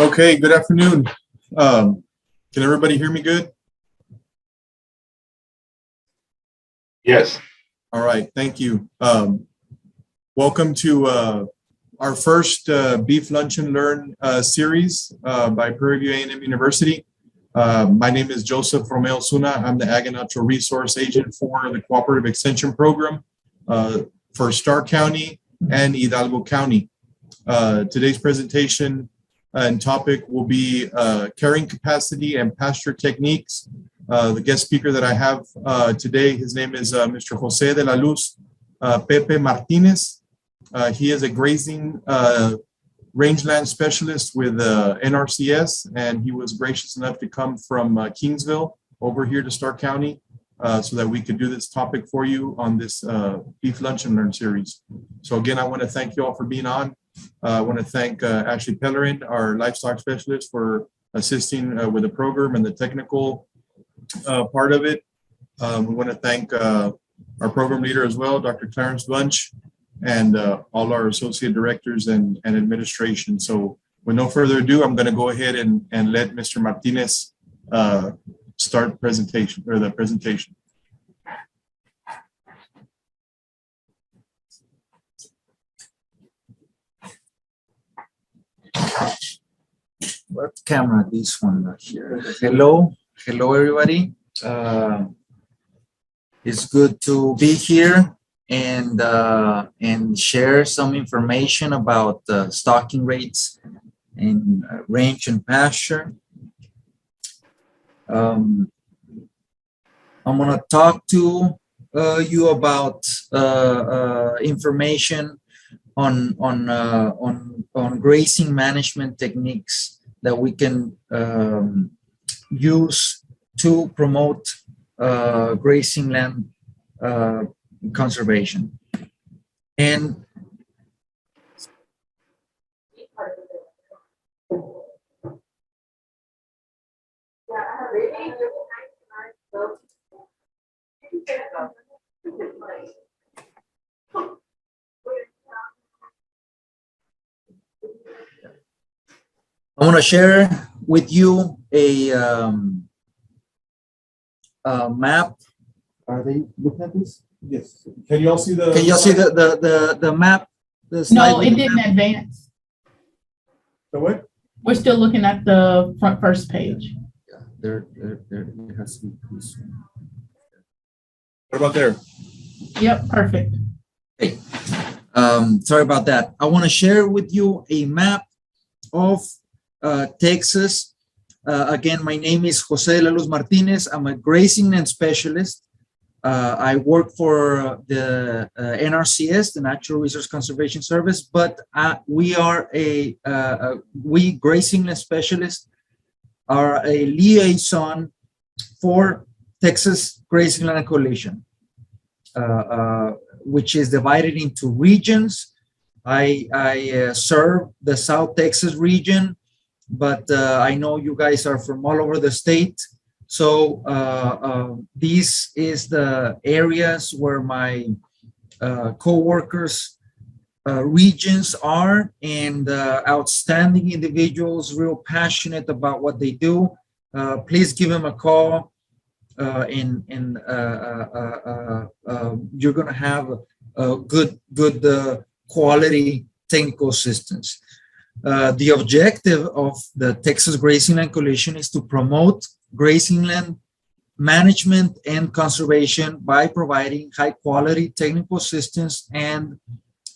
Okay, good afternoon. Can everybody hear me good? Yes. All right, thank you. Welcome to our first Beef Lunch and Learn series by Prairie View A&M University. My name is Joseph Romeo Ozuna. I'm the Ag and Natural Resource Agent for the Cooperative Extension Program for Stark County and Hidalgo County. Today's presentation and topic will be carrying capacity and pasture techniques. The guest speaker that I have today, his name is Mr. Jose de la Luz Pepe Martinez. He is a grazing rangeland specialist with NRCS, and he was gracious enough to come from Kingsville over here to Stark County so that we could do this topic for you on this Beef Lunch and Learn series. So again, I want to thank you all for being on. I want to thank Ashley Pellerin, our livestock specialist, for assisting with the program and the technical part of it. We want to thank our program leader as well, Dr. Clarence Bunch, and all our associate directors and administration. So with no further ado, I'm going to go ahead and let Mr. Martinez start the presentation. What camera? This one here. Hello everybody. It's good to be here and share some information about stocking rates in range and pasture. I'm going to talk to you about information on grazing management techniques that we can use to promote grazing land conservation. And I want to share with you a map. Are they looking at this? Yes. Can you all see the? Can you all see the map? The slide No, it didn't advance. The what? We're still looking at the first page. Yeah, there it has to be this one. What about there? Yep, perfect. Hey, sorry about that. I want to share with you a map of Texas. Again, my name is Jose de la Luz Martinez. I'm a grazing land specialist. I work for the NRCS, the Natural Resource Conservation Service, but we grazing land specialists are a liaison for Texas Grazing Land Coalition, which is divided into regions. I serve the South Texas region, but I know you guys are from all over the state. So this is the areas where my co-workers regions are, and outstanding individuals, real passionate about what they do. Please give them a call, and you're going to have good quality technical assistance. The objective of the Texas Grazing Land Coalition is to promote grazing land management and conservation by providing high quality technical assistance and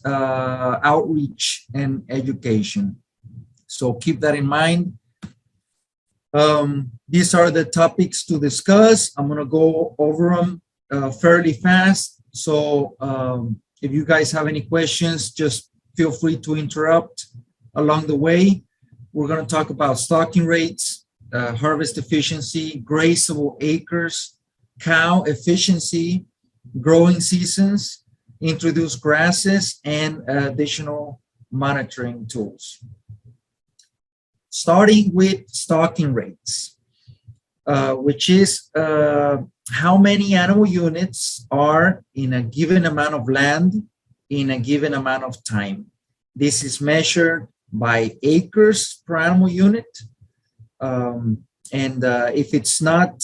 outreach and education. So keep that in mind. These are the topics to discuss. I'm going to go over them fairly fast. So if you guys have any questions, just feel free to interrupt along the way. We're going to talk about stocking rates, harvest efficiency, grazable acres, cow efficiency, growing seasons, introduce grasses, and additional monitoring tools. Starting with stocking rates, which is how many animal units are in a given amount of land in a given amount of time. This is measured by acres per animal unit. If it's not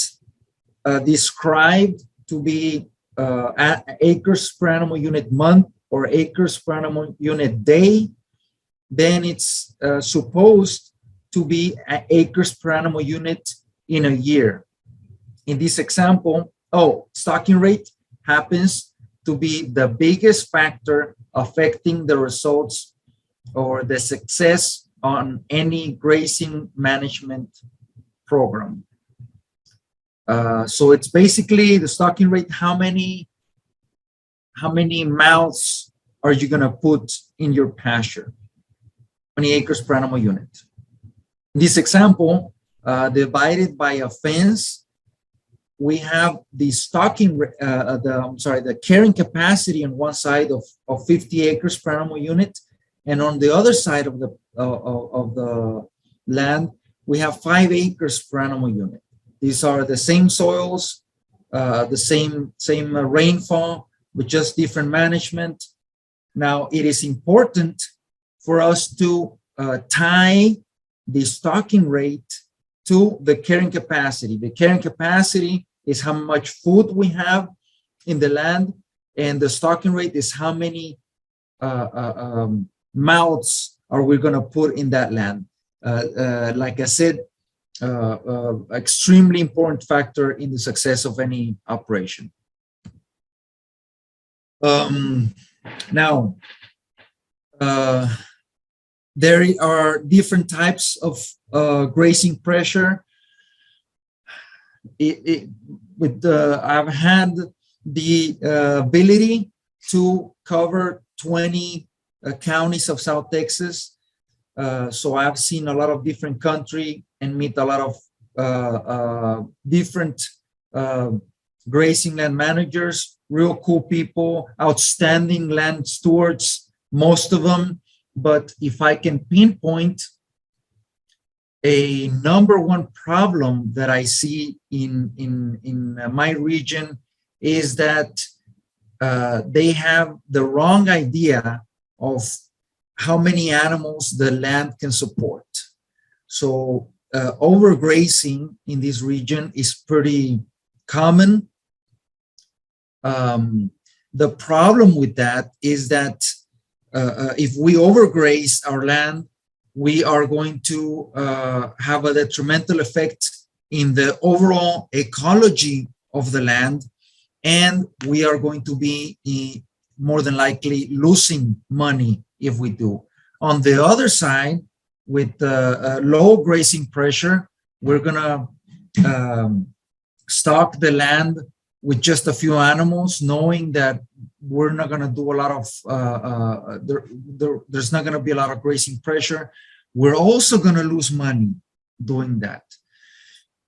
described to be acres per animal unit month or acres per animal unit day, then it's supposed to be acres per animal unit in a year. In this example, stocking rate happens to be the biggest factor affecting the results or the success on any grazing management program. So it's basically the stocking rate. How many mouths are you going to put in your pasture? How many acres per animal unit? In this example, divided by a fence, we have the the carrying capacity on one side of 50 acres per animal unit, and on the other side of the land, we have 5 acres per animal unit. These are the same soils, the same rainfall, with just different management. Now, it is important for us to tie the stocking rate to the carrying capacity. The carrying capacity is how much food we have in the land, and the stocking rate is how many mouths are we going to put in that land. Like I said, extremely important factor in the success of any operation. Now, there are different types of grazing pressure. I've had the ability to cover 20 counties of South Texas. So I've seen a lot of different country and meet a lot of different grazing land managers, real cool people, outstanding land stewards, most of them. But if I can pinpoint a number one problem that I see in my region is that they have the wrong idea of how many animals the land can support. So overgrazing in this region is pretty common. The problem with that is that if we overgraze our land, we are going to have a detrimental effect in the overall ecology of the land, and we are going to be more than likely losing money if we do. On the other side, with low grazing pressure, we're gonna stock the land with just a few animals, knowing that we're not going to do a lot of, there's not going to be a lot of grazing pressure. We're also going to lose money doing that.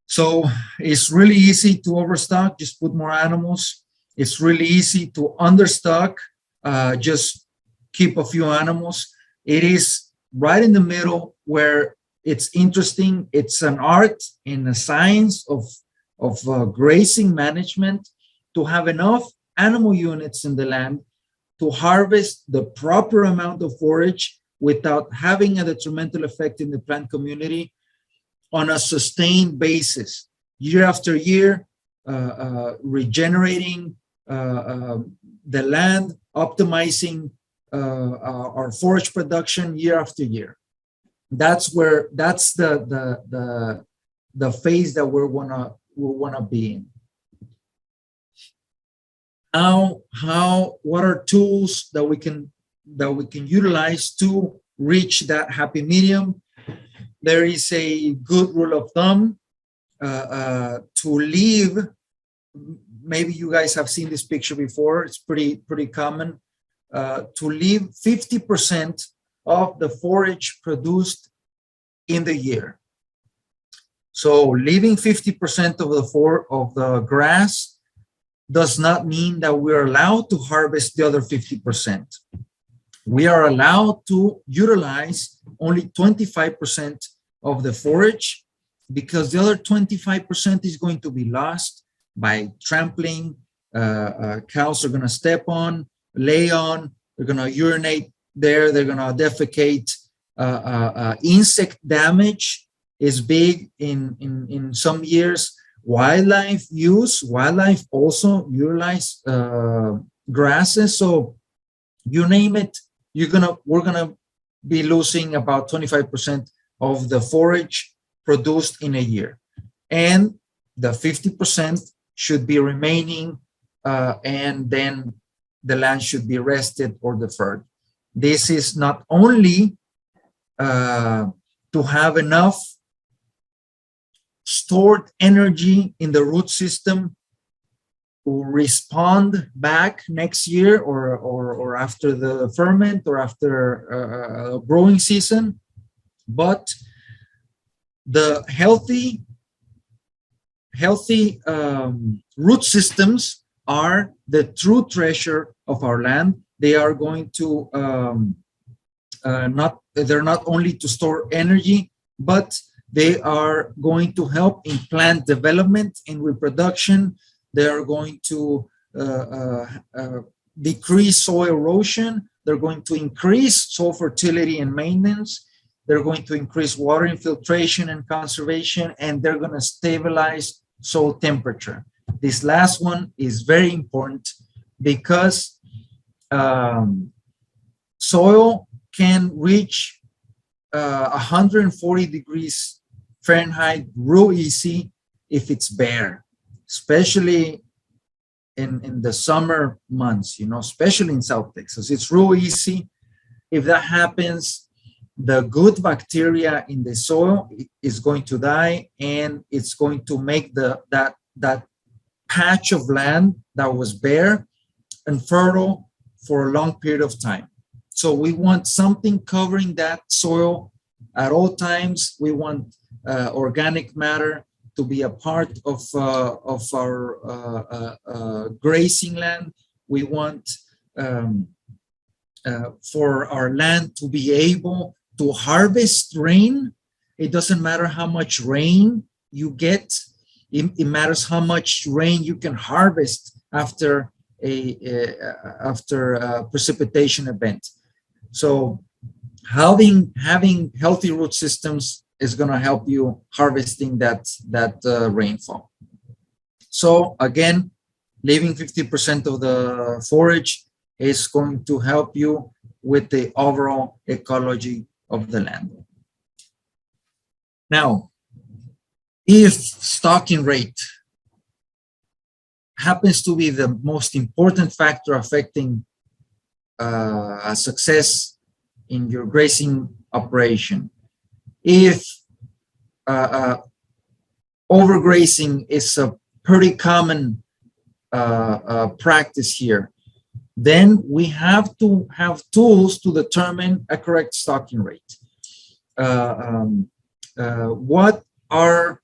So it's really easy to overstock, just put more animals. It's really easy to understock, just keep a few animals. It is right in the middle where it's interesting. It's an art and a science of grazing management to have enough animal units in the land to harvest the proper amount of forage without having a detrimental effect in the plant community on a sustained basis, year after year, regenerating the land, optimizing our forage production year after year. That's the phase that we wanna be in. What are tools that we can utilize to reach that happy medium? There is a good rule of thumb to leave. Maybe you guys have seen this picture before. It's pretty common to leave 50% of the forage produced in the year. So leaving 50% of the grass does not mean that we're allowed to harvest the other 50%. We are allowed to utilize only 25% of the forage because the other 25% is going to be lost by trampling. Cows are going to step on, lay on, they're going to urinate there, they're going to defecate. Insect damage is big in some years. Wildlife also utilize grasses. So you name it, we're gonna be losing about 25% of the forage produced in a year, and the 50% should be remaining, and then the land should be rested or deferred. This is not only to have enough stored energy in the root system to respond back next year or after the ferment or after growing season, but the healthy root systems are the true treasure of our land. They are going to they're not only to store energy, but they are going to help in plant development and reproduction. They are going to decrease soil erosion. They're going to increase soil fertility and maintenance. They're going to increase water infiltration and conservation, and they're going to stabilize soil temperature. This last one is very important because soil can reach 140 degrees Fahrenheit real easy if it's bare, especially in the summer months, especially in South Texas. It's real easy. If that happens, the good bacteria in the soil is going to die, and it's going to make that patch of land that was bare and fertile for a long period of time. So we want something covering that soil at all times. We want organic matter to be a part of our grazing land. We want for our land to be able to harvest rain. It doesn't matter how much rain you get. It matters how much rain you can harvest after a precipitation event. So having healthy root systems is going to help you harvesting that rainfall. So again, leaving 50% of the forage is going to help you with the overall ecology of the land. Now, if stocking rate happens to be the most important factor affecting success in your grazing operation, if overgrazing is a pretty common practice here, then we have to have tools to determine a correct stocking rate. What are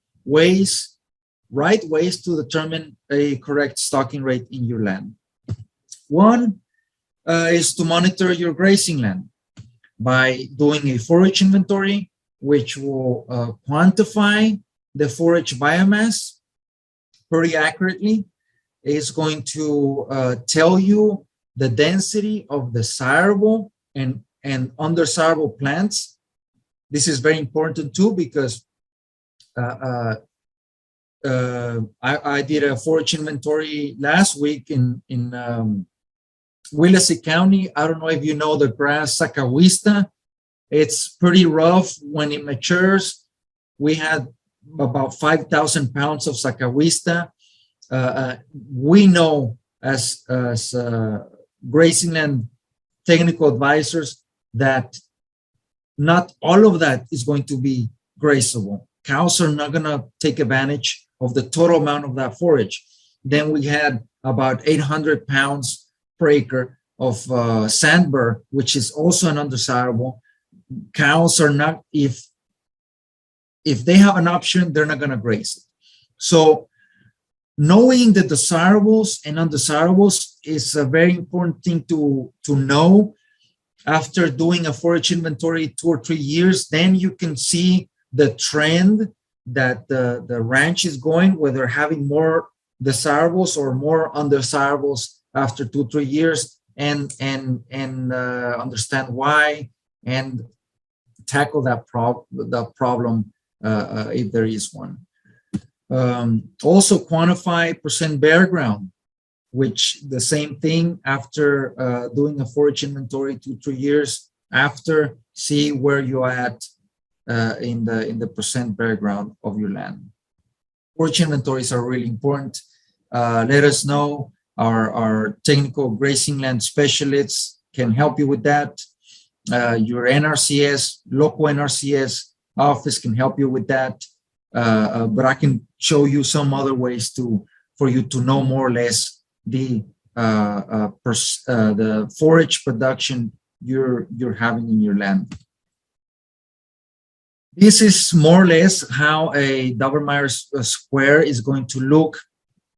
right ways to determine a correct stocking rate in your land? One is to monitor your grazing land by doing a forage inventory, which will quantify the forage biomass pretty accurately. It's going to tell you the density of desirable and undesirable plants. This is very important too, because I did a forage inventory last week in UDSA County. I don't know if you know the grass Sacawista. It's pretty rough when it matures. We had about 5,000 pounds of Sacawista. We know as grazing and technical advisors that not all of that is going to be grazable. Cows are not going to take advantage of the total amount of that forage. Then we had about 800 pounds per acre of sandbur, which is also an undesirable. Cows are not, if they have an option, they're not going to graze it. So knowing the desirables and undesirables is a very important thing to know. After doing a forage inventory 2 or 3 years, then you can see the trend that the ranch is going, whether having more desirables or more undesirables after 2 or 3 years, and understand why, and tackle that problem if there is one. Also quantify percent bare ground, which the same thing after doing a forage inventory 2-3 years after, see where you're at in the percent bare ground of your land. Forage inventories are really important. Let us know. Our technical grazing land specialists can help you with that. Your NRCS, local NRCS office can help you with that. But I can show you some other ways for you to know more or less the forage production you're having in your land. This is more or less how a Dobermeier square is going to look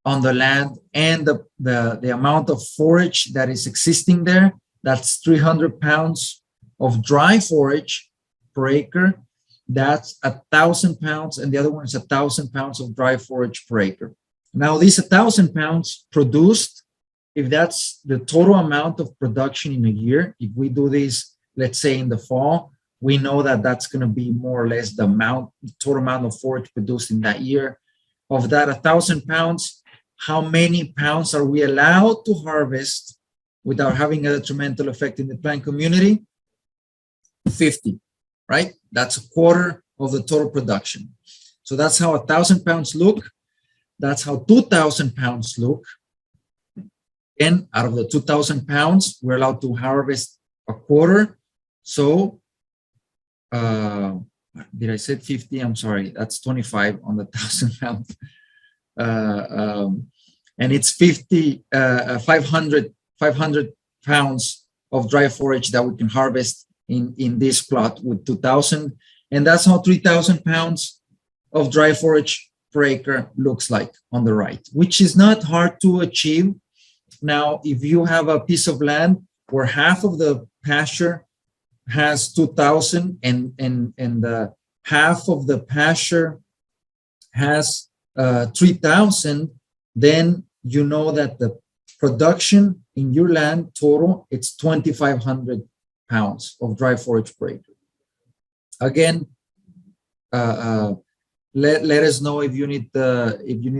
on the land, and the amount of forage that is existing there. That's 300 pounds of dry forage per acre. That's 1,000 pounds, and the other one is 1,000 pounds of dry forage per acre. Now, these 1,000 pounds produced, if that's the total amount of production in a year, if we do this, let's say in the fall, we know that that's going to be more or less the total amount of forage produced in that year. Of that 1,000 pounds, how many pounds are we allowed to harvest without having a detrimental effect in the plant community? 50, right? That's a quarter of the total production. So that's how 1,000 pounds look. That's how 2,000 pounds look. And out of the 2,000 pounds, we're allowed to harvest a quarter. So, did I say 50? I'm sorry, that's 25 on the 1,000 pounds. And it's 500 pounds of dry forage that we can harvest in this plot with 2,000. And that's how 3,000 pounds of dry forage per acre looks like on the right, which is not hard to achieve. Now, if you have a piece of land where half of the pasture has 2,000 and the half of the pasture has 3,000, then you know that the production in your land total, it's 2,500 pounds of dry forage per acre. Again, let us know if you need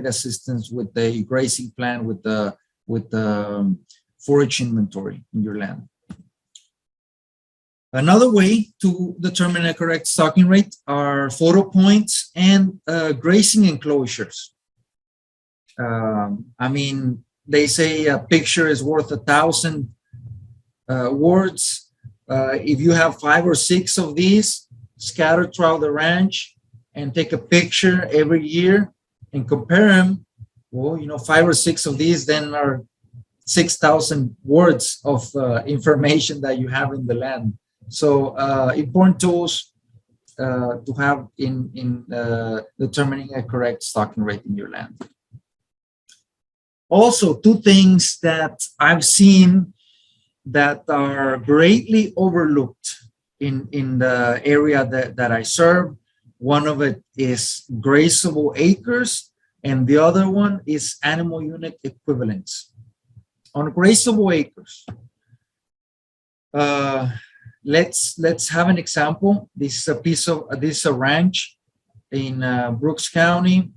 assistance with the grazing plan, with the forage inventory in your land. Another way to determine a correct stocking rate are photo points and grazing enclosures. I mean, they say a picture is worth 1,000 words. If you have 5 or 6 of these scattered throughout the ranch and take a picture every year and compare them, well, 5 or 6 of these then are 6,000 words of information that you have in the land. So important tools to have in determining a correct stocking rate in your land. Also, 2 things that I've seen that are greatly overlooked in the area that I serve. One of it is grazable acres, and the other one is animal unit equivalents. On grazable acres, let's have an example. This is a ranch in Brooks County.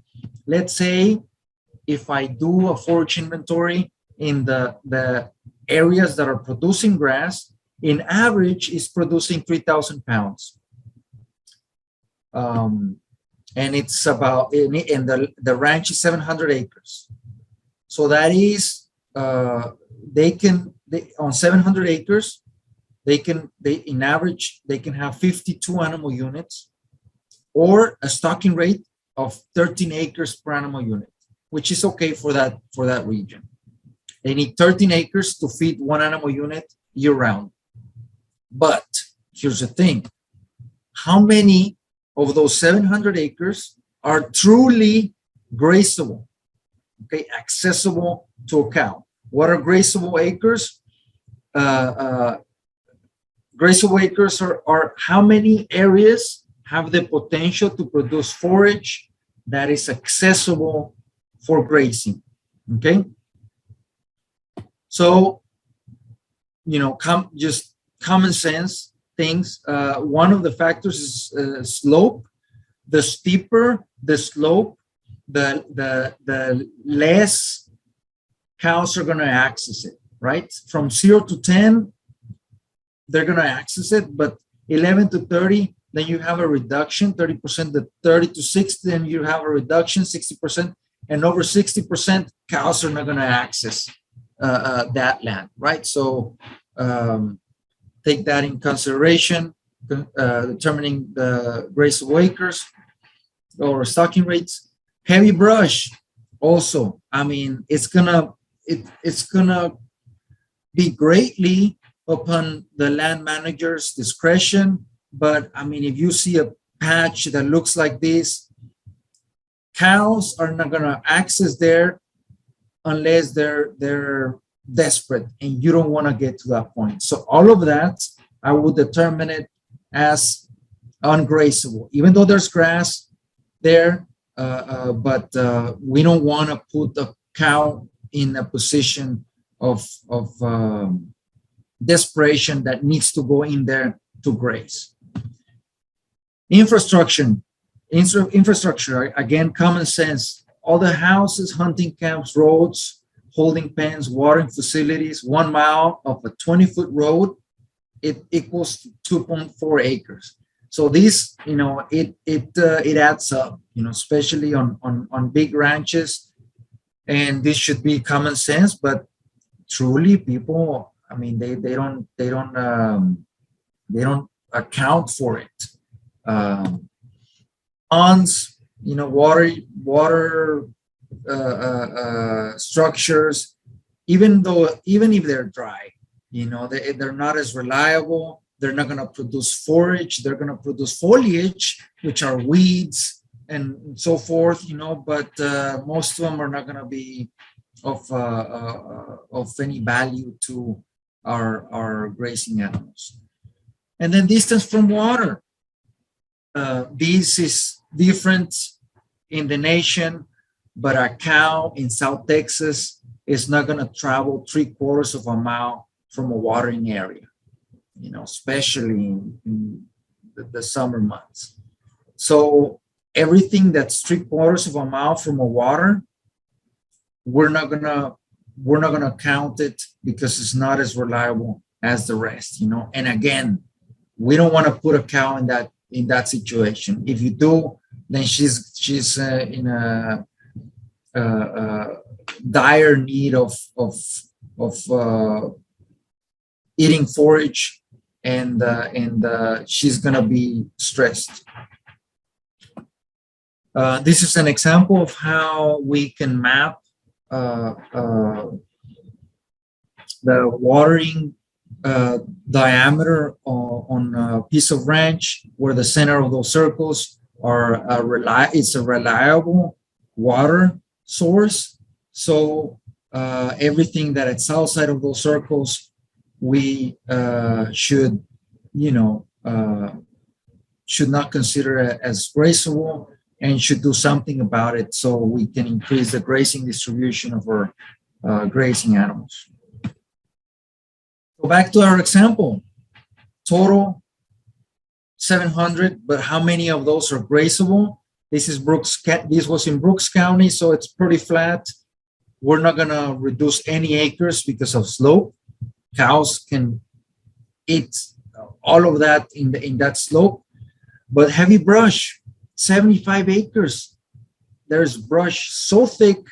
Let's say if I do a forage inventory in the areas that are producing grass, in average is producing 3,000 pounds. And it's about, and the ranch is 700 acres. So that is, on 700 acres, in average, they can have 52 animal units or a stocking rate of 13 acres per animal unit, which is okay for that region. They need 13 acres to feed 1 animal unit year round. But here's the thing. How many of those 700 acres are truly grazable, okay, accessible to a cow? What are grazable acres? Grazable acres are how many areas have the potential to produce forage that is accessible for grazing, okay? So, just common sense, things. One of the factors is slope. The steeper the slope, the less cows are going to access it, right? From 0 to 10, they're going to access it, but 11 to 30, then you have a reduction, 30%, the 30 to 60, then you have a reduction, 60%, and over 60%, cows are not going to access that land, right? So take that in consideration, determining the grazable acres or stocking rates. Heavy brush, also, I mean, it's gonna be greatly upon the land manager's discretion. But I mean, if you see a patch that looks like this, cows are not gonna access there unless they're desperate, and you don't want to get to that point. So all of that, I would determine it as ungrazable, even though there's grass there, but we don't want to put a cow in a position of desperation that needs to go in there to graze. Infrastructure, again, common sense. All the houses, hunting camps, roads, holding pens, watering facilities, 1 mile of a 20-foot road, it equals 2.4 acres. So this, it adds up, especially on big ranches, and this should be common sense. But truly, people, I mean, they don't account for it. Ponds, water structures, even if they're dry, they're not as reliable. They're not going to produce forage. They're going to produce foliage, which are weeds and so forth, but most of them are not going to be of any value to our grazing animals. And then distance from water. This is different in the nation, but a cow in South Texas is not going to travel 3/4 of a mile from a watering area, especially in the summer months. So everything that's 3/4 of a mile from a water, we're not gonna count it because it's not as reliable as the rest, And again, we don't want to put a cow in that situation. If you do, then she's in a dire need of eating forage, and she's gonna be stressed. This is an example of how we can map the watering diameter on a piece of ranch, where the center of those circles it's a reliable water source. So everything that it's outside of those circles, we should not consider it as grazable, and should do something about it so we can increase the grazing distribution of our grazing animals. Go back to our example. Total 700, but how many of those are grazable? This was in Brooks County, so it's pretty flat. We're not gonna reduce any acres because of slope. Cows can eat all of that in that slope. But heavy brush, 75 acres. There's brush so thick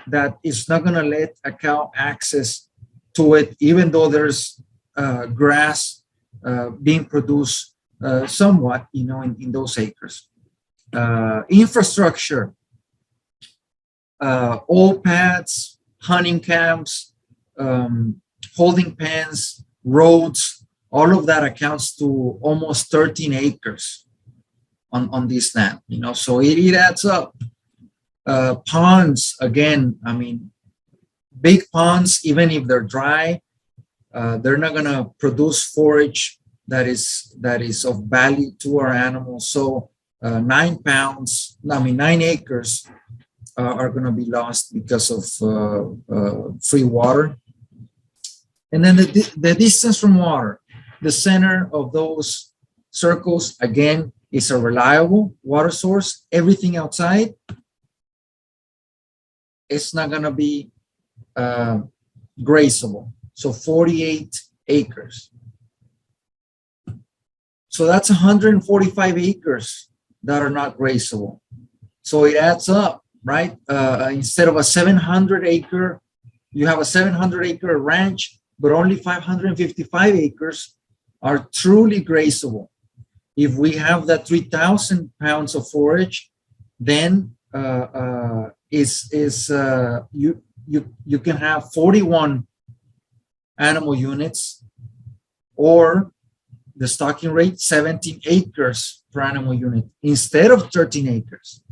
that it's not gonna let a cow access to it, even though there's grass being produced somewhat, in those acres. Infrastructure, old pads, hunting camps, holding pens, roads, all of that accounts to almost 13 acres on this land, so it adds up. Ponds, again, I mean, big ponds, even if they're dry, they're not going to produce forage that is of value to our animals. So 9 acres are going to be lost because of free water. And then the distance from water. the center of those circles, again, is a reliable water source. Everything outside, it's not gonna be grazeable. So 48 acres. So that's 145 acres that are not grazeable. So it adds up, right? Instead of a 700 acre, you have a 700 acre ranch, but only 555 acres are truly grazeable. If we have that 3,000 pounds of forage, then you can have 41 animal units, or the stocking rate 17 acres per animal unit instead of 13 acres.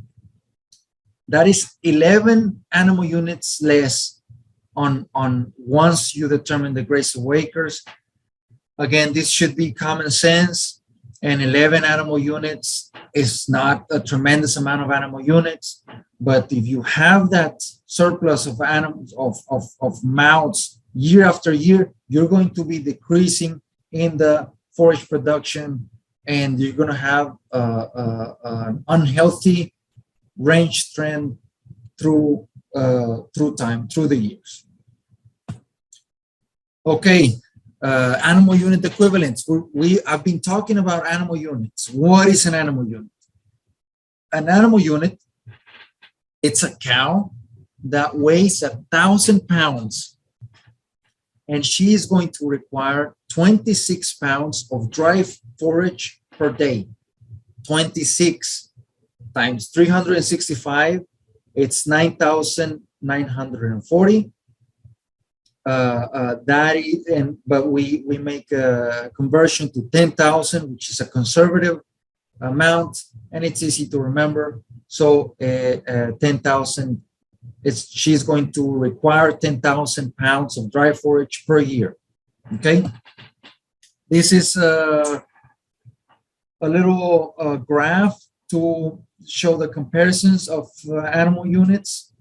That is 11 animal units less on once you determine the grazeable acres. Again, this should be common sense, and 11 animal units is not a tremendous amount of animal units, but if you have that surplus of animals, of mouths year after year, you're going to be decreasing in the forage production, and you're going to have an unhealthy range trend through time, through the years. Okay, animal unit equivalents. I've been talking about animal units. What is an animal unit? An animal unit, it's a cow that weighs 1,000 pounds, and she is going to require 26 pounds of dry forage per day. 26 times 365, it's 9,940. That is, but we make a conversion to 10,000, which is a conservative amount, and it's easy to remember. So 10,000, she's going to require 10,000 pounds of dry forage per year. Okay, this is a little graph to show the comparisons of animal units.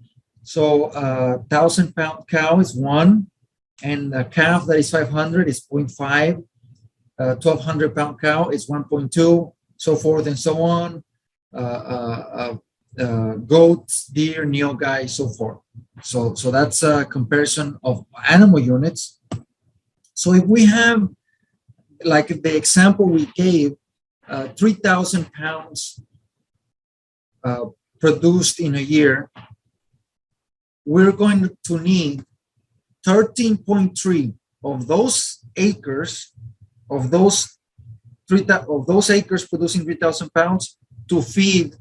So 1,000-pound cow is 1, and a calf that is 500 is 0.5. 1,200-pound cow is 1.2, so forth and so on. Goats, deer, nilgai, so forth. So that's a comparison of animal units. So if we have, like the example we gave, 3,000 pounds produced in a year, we're going to need 13.3 of those acres, of those acres producing 3,000 pounds to feed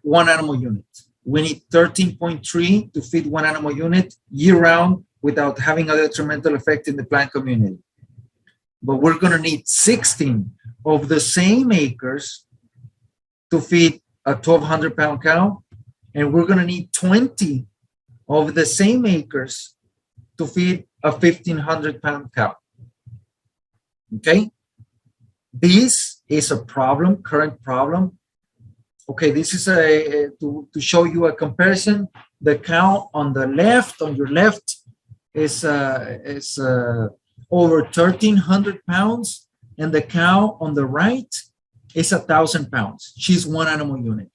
one animal unit. We need 13.3 to feed one animal unit year round without having a detrimental effect in the plant community. But we're going to need 16 of the same acres to feed a 1,200-pound cow, and we're going to need 20 of the same acres to feed a 1,500-pound cow. Okay? This is a problem, current problem. Okay, this is to show you a comparison. The cow on the left, on your left, is over 1,300 pounds, and the cow on the right is 1,000 pounds. She's one animal unit.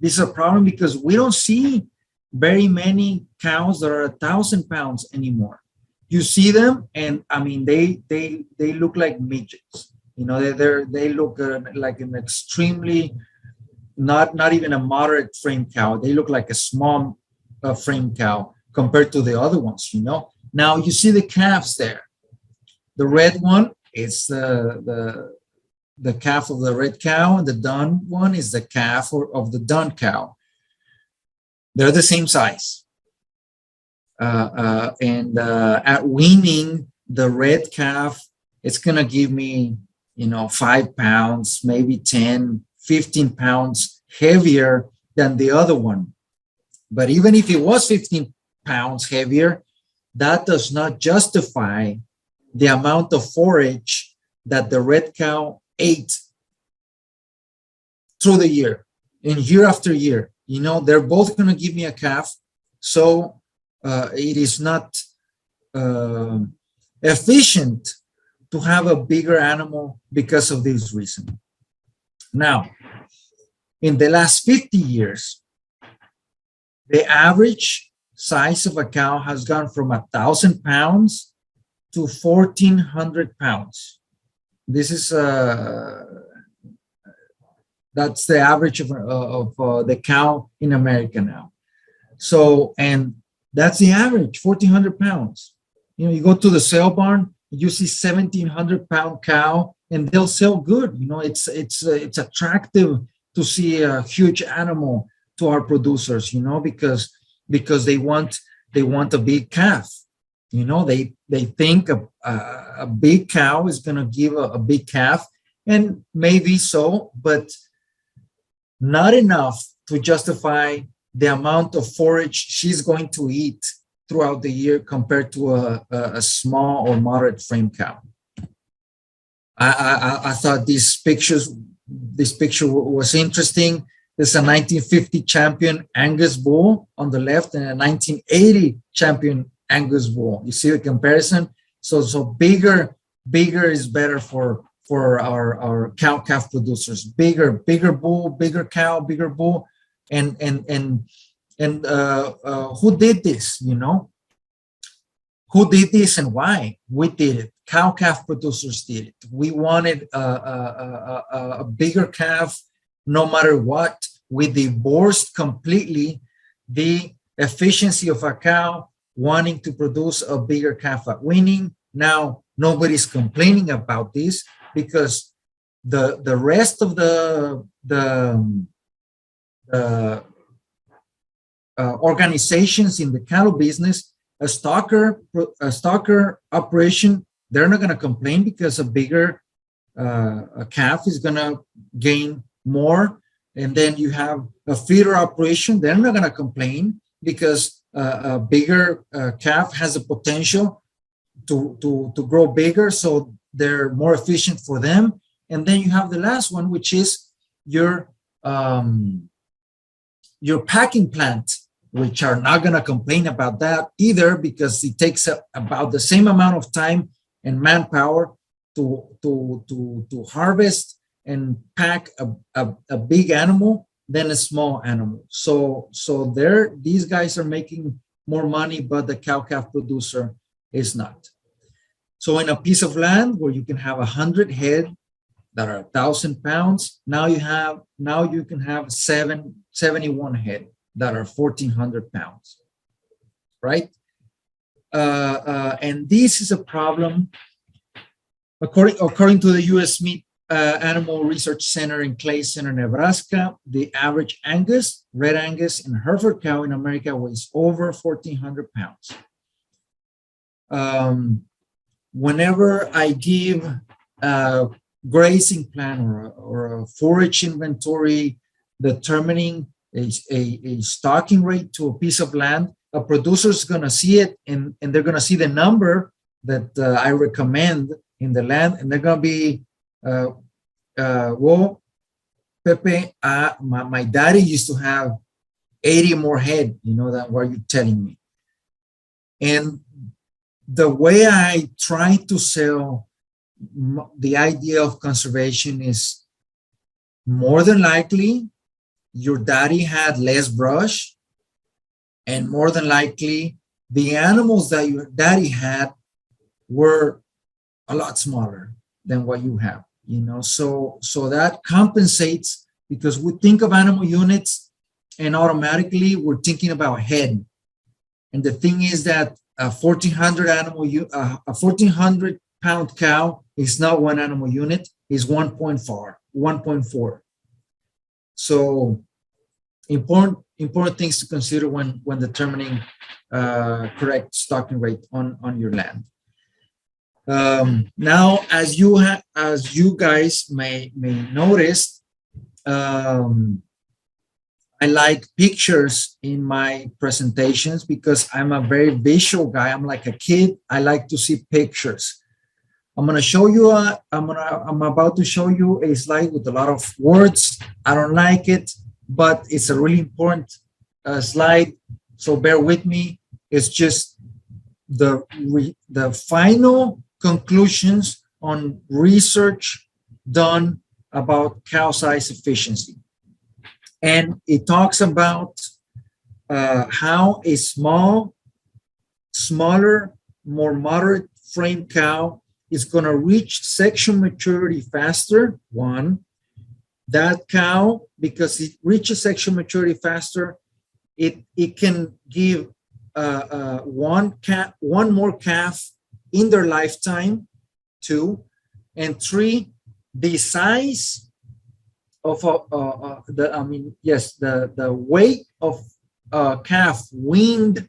This is a problem because we don't see very many cows that are 1,000 pounds anymore. You see them, and I mean they look like midgets. You know, they look like an extremely not even a moderate frame cow. They look like a small frame cow compared to the other ones. You know. Now you see the calves there. The red one is the calf of the red cow, and the dun one is the calf of the dun cow. They're the same size. And at weaning, the red calf, it's going to give me, 5 pounds, maybe 10, 15 pounds heavier than the other one. But even if it was 15 pounds heavier, that does not justify the amount of forage that the red cow ate through the year, and year after year. They're both going to give me a calf. So it is not efficient to have a bigger animal because of this reason. Now, in the last 50 years, the average size of a cow has gone from 1,000 pounds to 1,400 pounds. This is that's the average of the cow in America now. So, and that's the average, 1,400 pounds. You know, you go to the sale barn, you see 1,700-pound cow, and they'll sell good. You know, it's attractive to see a huge animal to our producers. You know, because they want a big calf. You know, they think a big cow is going to give a big calf, and maybe so, but not enough to justify the amount of forage she's going to eat throughout the year compared to a small or moderate frame cow. I thought this picture was interesting. There's a 1950 champion Angus bull on the left and a 1980 champion Angus bull. You see the comparison? So bigger is better for our cow-calf producers. Bigger bull, bigger cow, bigger bull. And who did this, you know? Who did this and why? We did it. Cow-calf producers did it. We wanted a bigger calf no matter what. We divorced completely the efficiency of a cow wanting to produce a bigger calf at weaning. Now, nobody's complaining about this because the rest of the organizations in the cattle business, a stocker operation, they're not going to complain because a bigger a calf is going to gain more. And then you have a feeder operation, they're not going to complain because a bigger calf has a potential to grow bigger, so they're more efficient for them. And then you have the last one, which is your packing plant, which are not going to complain about that either because it takes about the same amount of time and manpower to harvest and pack a big animal than a small animal. So these guys are making more money, but the cow-calf producer is not. So in a piece of land where you can have 100 head that are 1,000 pounds, now you can have 71 head that are 1,400 pounds, right? And this is a problem. According to the U.S. Meat Animal Research Center in Clay Center, Nebraska, the average Angus, Red Angus, and Hereford cow in America weighs over 1,400 pounds. Whenever I give a grazing plan or a forage inventory determining a stocking rate to a piece of land, a producer is going to see it and they're going to see the number that I recommend in the land, and they're going to be, well, Pepe, my daddy used to have 80 more head, you know, than what you're telling me. And the way I try to sell the idea of conservation is more than likely your daddy had less brush, and more than likely the animals that your daddy had were a lot smaller than what you have, you know. So that compensates, because we think of animal units and automatically we're thinking about head. And the thing is that a 1,400 pound cow is not one animal unit, is 1.4. So important things to consider when determining correct stocking rate on your land. Now, as you guys may notice, I like pictures in my presentations because I'm a very visual guy. I'm like a kid. I like to see pictures. I'm going to show you. I'm about to show you a slide with a lot of words. I don't like it, but it's a really important slide. So bear with me. It's just the final conclusions on research done about cow size efficiency. And it talks about how a smaller, more moderate frame cow is going to reach sexual maturity faster. One, that cow, because it reaches sexual maturity faster, it can give one more calf in their lifetime. Two, and three, the size of the weight of calf weaned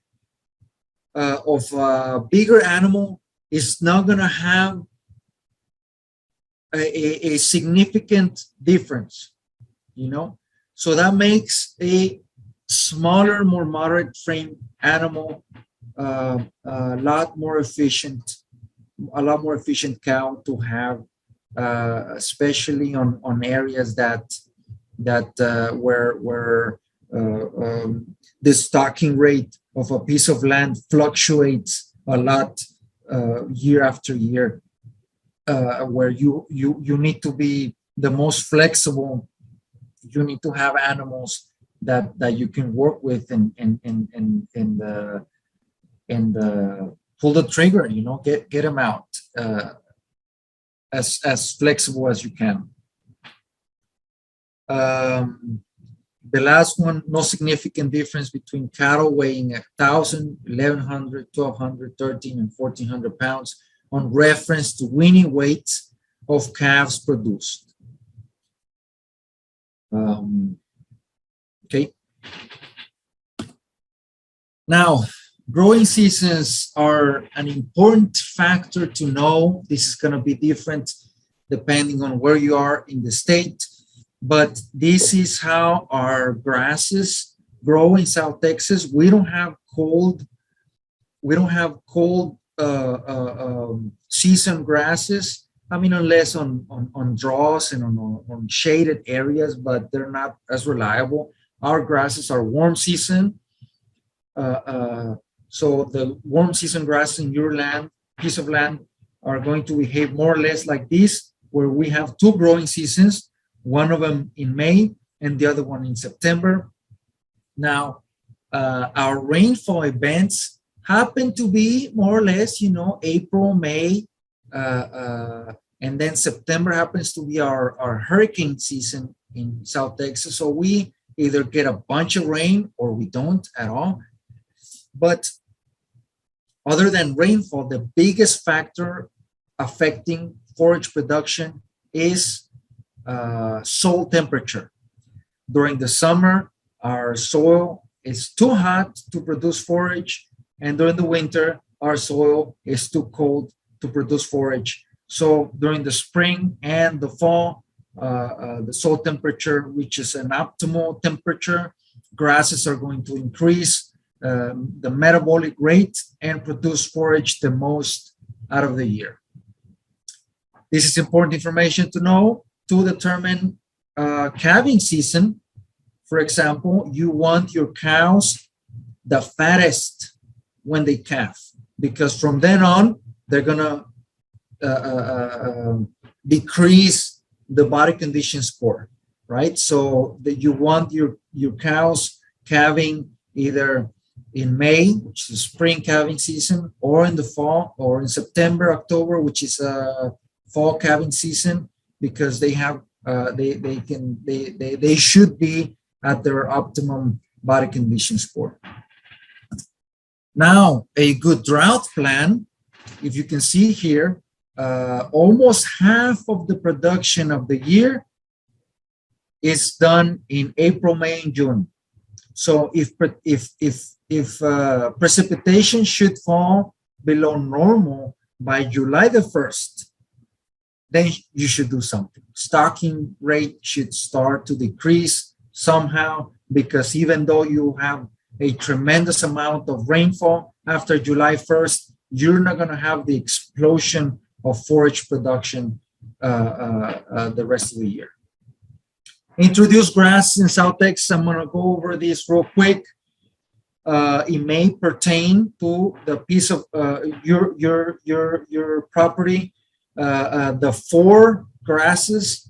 of a bigger animal is not going to have a significant difference, so that makes a smaller, more moderate frame animal a lot more efficient cow to have, especially on areas that where the stocking rate of a piece of land fluctuates a lot year after year, where you need to be the most flexible. You need to have animals that you can work with and pull the trigger, get them out as flexible as you can. The last one, no significant difference between cattle weighing 1,000, 1,100, 1,200, 1,300, and 1,400 pounds on reference to weaning weights of calves produced. Okay. Now, growing seasons are an important factor to know. This is going to be different depending on where you are in the state, but this is how our grasses grow in South Texas. We don't have cold season grasses. I mean, unless on draws and on shaded areas, but they're not as reliable. Our grasses are warm season. So the warm season grasses in your piece of land, are going to behave more or less like this, where we have two growing seasons, one of them in May and the other one in September. Now, our rainfall events happen to be more or less, April, May, and then September happens to be our hurricane season in South Texas. So we either get a bunch of rain or we don't at all. But other than rainfall, the biggest factor affecting forage production is soil temperature. During the summer, our soil is too hot to produce forage, and during the winter, our soil is too cold to produce forage. So during the spring and the fall, the soil temperature reaches an optimal temperature. Grasses are going to increase the metabolic rate and produce forage the most out of the year. This is important information to know to determine calving season. For example, you want your cows the fattest when they calve, because from then on, they're gonna decrease the body condition score, right? So that you want your cows calving either in May, which is spring calving season, or in the fall, or in September, October, which is fall calving season, because they have they should be at their optimum body condition score. Now, a good drought plan, if you can see here, almost half of the production of the year is done in April, May, and June. So if precipitation should fall below normal by July the 1st, then you should do something. Stocking rate should start to decrease somehow, because even though you have a tremendous amount of rainfall after July 1st, you're not going to have the explosion of forage production the rest of the year. Introduce grass in South Texas. I'm going to go over this real quick. It may pertain to the piece of your property The four grasses,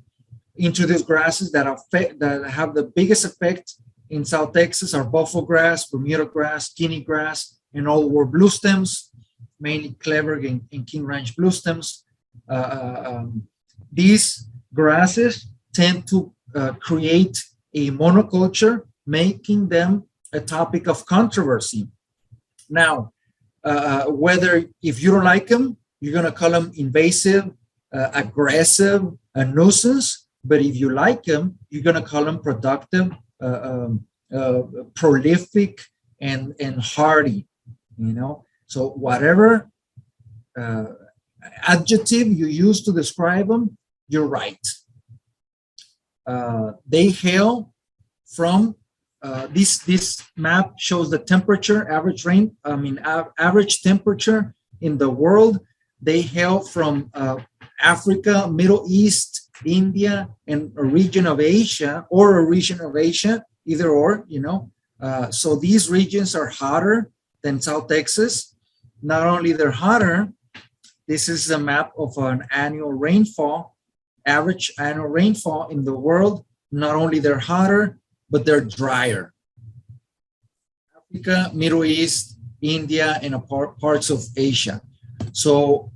introduced grasses that have the biggest effect in South Texas are buffalo grass, Bermuda grass, guinea grass, and old world blue stems, mainly Clever and King Ranch blue stems. These grasses tend to create a monoculture, making them a topic of controversy. Now, whether if you don't like them, you're going to call them invasive, aggressive, a nuisance. But if you like them, you're going to call them productive, prolific, and hardy. You know, so whatever adjective you use to describe them, you're right. They hail from this map shows the temperature, average rain. Average temperature in the world. They hail from Africa, Middle East, India, and a region of Asia, either or. You know, so these regions are hotter than South Texas. Not only they're hotter. This is a map of an annual rainfall, average annual rainfall in the world. Not only they're hotter, but they're drier. Africa, Middle East, India, and parts of Asia. So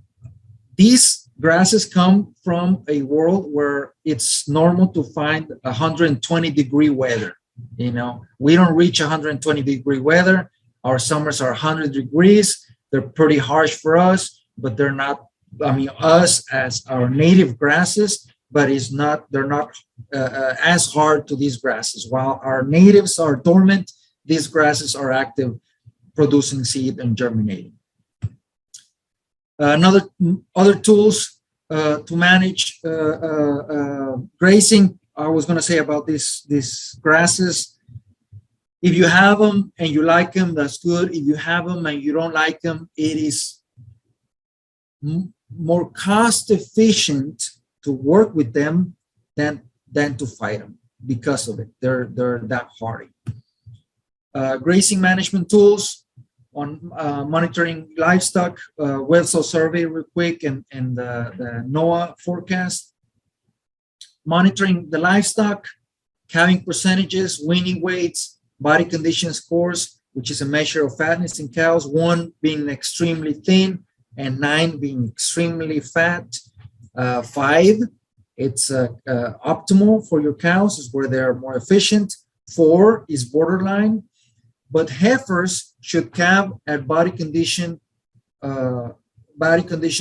these grasses come from a world where it's normal to find 120-degree weather. You know, we don't reach 120-degree weather. Our summers are 100 degrees. They're pretty harsh for us, but they're not, us as our native grasses, but they're not as hard to these grasses. While our natives are dormant, these grasses are active, producing seed and germinating. Other tools to manage grazing. I was going to say about these grasses. If you have them and you like them, that's good. If you have them and you don't like them, it is more cost efficient to work with them than to fight them because of it. They're that hardy. Grazing management tools on monitoring livestock, well soil survey real quick, and the NOAA forecast. Monitoring the livestock, calving percentages, weaning weights, body condition scores, which is a measure of fatness in cows, 1 being extremely thin and 9 being extremely fat. 5, it's optimal for your cows, is where they're more efficient. 4 is borderline, but heifers should calve at body condition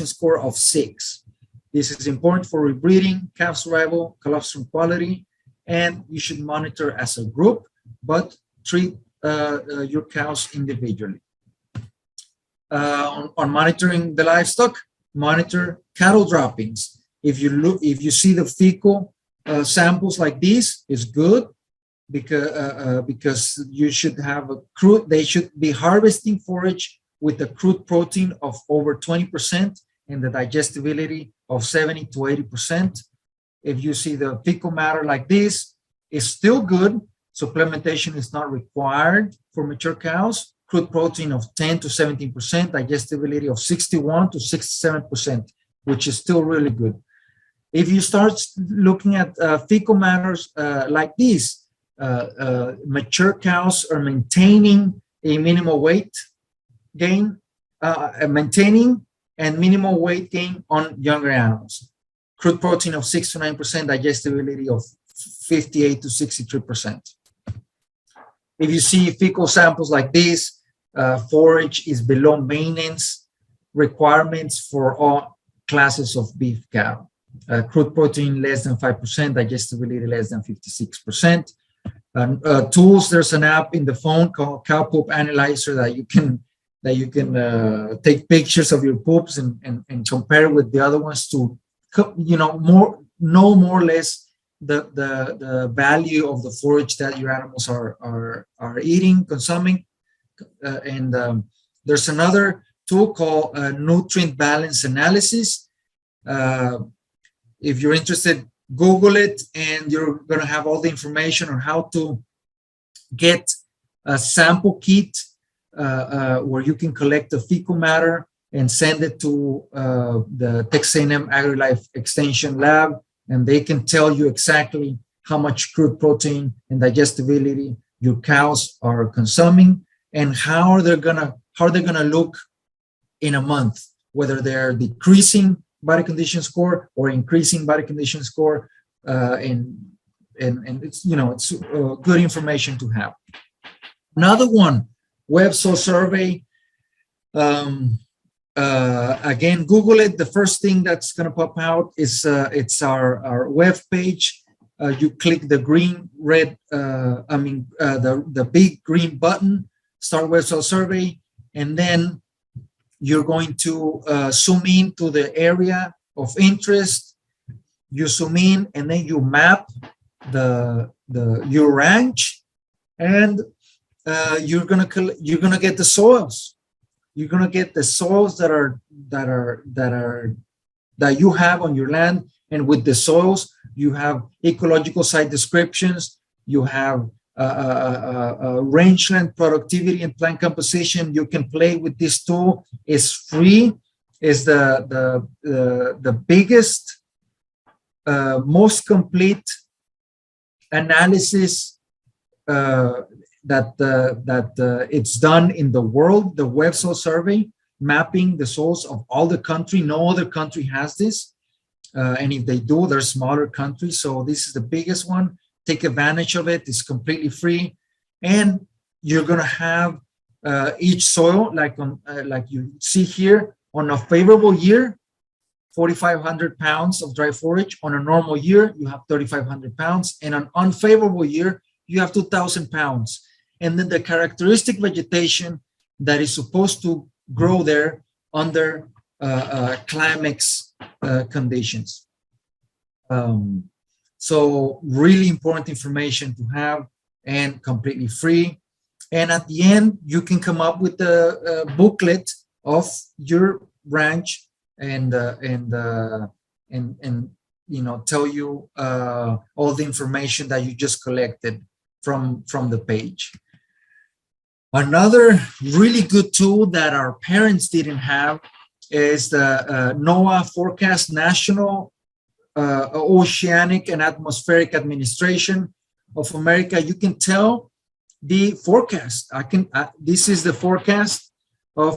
score of 6. This is important for rebreeding, calf survival, colostrum quality, and you should monitor as a group, but treat your cows individually. On monitoring the livestock, monitor cattle droppings. If you see the fecal samples like these, is good because you should have a crude. They should be harvesting forage with a crude protein of over 20% and the digestibility of 70 to 80%. If you see the fecal matter like this, it's still good. Supplementation is not required for mature cows. Crude protein of 10 to 17%, digestibility of 61 to 67%, which is still really good. If you start looking at fecal matters like these, mature cows are maintaining a minimal weight gain, maintaining and minimal weight gain on younger animals. Crude protein of 6 to 9%, digestibility of 58 to 63%. If you see fecal samples like this, forage is below maintenance requirements for all classes of beef cattle. Crude protein less than 5%, digestibility less than 56%. Tools, there's an app in the phone called Cow Poop Analyzer that you can take pictures of your poops and compare with the other ones to more or less the value of the forage that your animals are eating, consuming. There's another tool called nutrient balance analysis. If you're interested, Google it, and you're going to have all the information on how to get a sample kit where you can collect the fecal matter and send it to the Texas A&M AgriLife Extension Lab, and they can tell you exactly how much crude protein and digestibility your cows are consuming, and how they're gonna look in a month, whether they're decreasing body condition score or increasing body condition score, and it's it's good information to have. Another one, web soil survey. Again, Google it. The first thing that's going to pop out is it's our web page. You click the the big green button, start web soil survey, and then you're going to zoom in to the area of interest. You zoom in, and then you map your ranch, and you're gonna get the soils. You're gonna get the soils that you have on your land, and with the soils you have ecological site descriptions. You have rangeland productivity and plant composition. You can play with this tool. It's free. It's the biggest, most complete analysis that it's done in the world. The web soil survey, mapping the soils of all the country. No other country has this, and if they do, they're smaller countries. So this is the biggest one. Take advantage of it. It's completely free, and you're gonna have each soil, like you see here, on a favorable year, 4,500 pounds of dry forage. On a normal year, you have 3,500 pounds, and an unfavorable year, you have 2,000 pounds. And then the characteristic vegetation that is supposed to grow there under climax conditions. So really important information to have, and completely free. And at the end, you can come up with a booklet of your ranch and tell you all the information that you just collected from the page. Another really good tool that our parents didn't have is the NOAA Forecast, National Oceanic and Atmospheric Administration of America. You can tell the forecast. This is the forecast of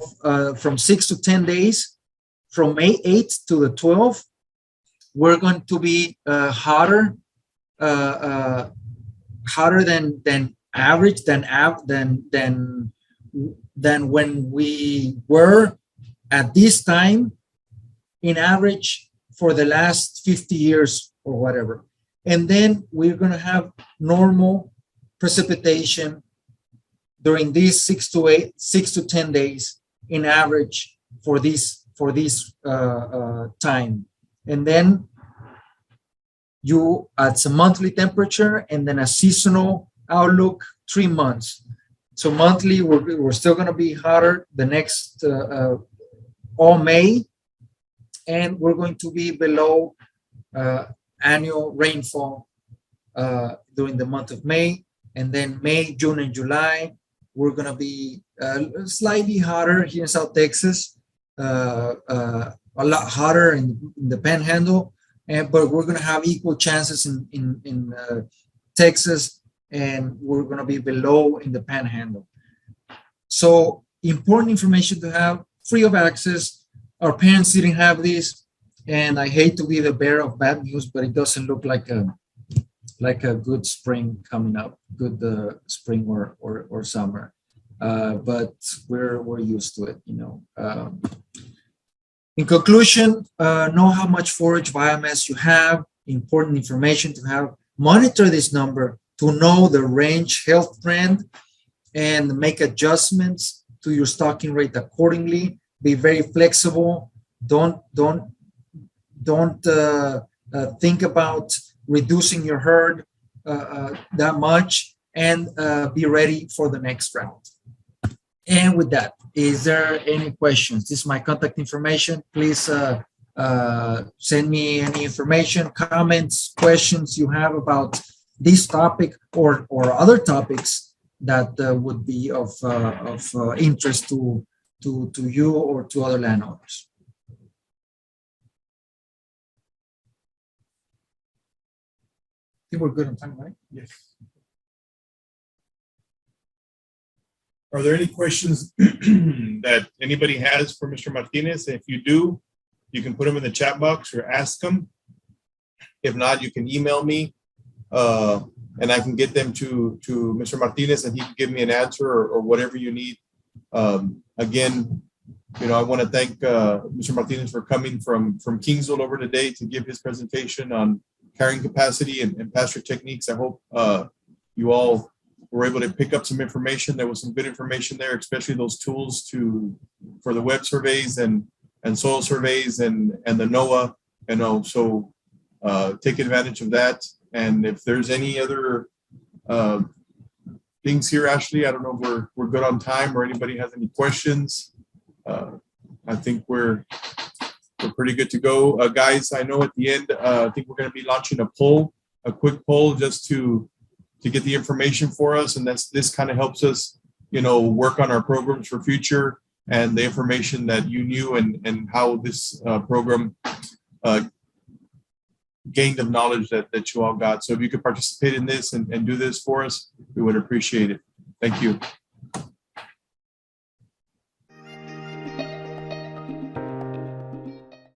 from 6 to 10 days, from May 8th to the 12th. We're going to be hotter than average, than when we were at this time in average for the last 50 years or whatever. And then we're going to have normal precipitation during these 6 to 10 days in average for this time. And then you add some monthly temperature, and then a seasonal outlook, 3 months. So monthly, we're still going to be hotter the next all May, and we're going to be below annual rainfall during the month of May. And then May, June, and July, we're going to be slightly hotter here in South Texas, a lot hotter in the Panhandle, but we're going to have equal chances in Texas, and we're going to be below in the Panhandle. So important information to have, free of access. Our parents didn't have this, and I hate to be the bearer of bad news, but it doesn't look like a good spring coming up, good spring or summer. But we're used to it, In conclusion, know how much forage biomass you have. Important information to have. Monitor this number to know the range health trend and make adjustments to your stocking rate accordingly. Be very flexible. Don't think about reducing your herd that much, and be ready for the next round. And with that, is there any questions? This is my contact information. Please send me any information, comments, questions you have about this topic or other topics that would be of interest to to you or to other landowners. I think we're good on time, right? Yes. Are there any questions that anybody has for Mr. Martinez? If you do, you can put them in the chat box or ask them. If not, you can email me, and I can get them to Mr. Martinez, and he can give me an answer or whatever you need. Again, I want to thank Mr. Martinez for coming from Kingsville over today to give his presentation on carrying capacity and pasture techniques. I hope you all were able to pick up some information. There was some good information there, especially those tools for the web surveys and soil surveys and the NOAA. So take advantage of that. And if there's any other things here, Ashley, I don't know if we're good on time or anybody has any questions. I think we're pretty good to go. Guys, I know at the end, I think we're going to be launching a quick poll just to get the information for us. And this kind of helps us, work on our programs for future and the information that you knew and how this program gained of knowledge that you all got. So if you could participate in this and do this for us, we would appreciate it. Thank you.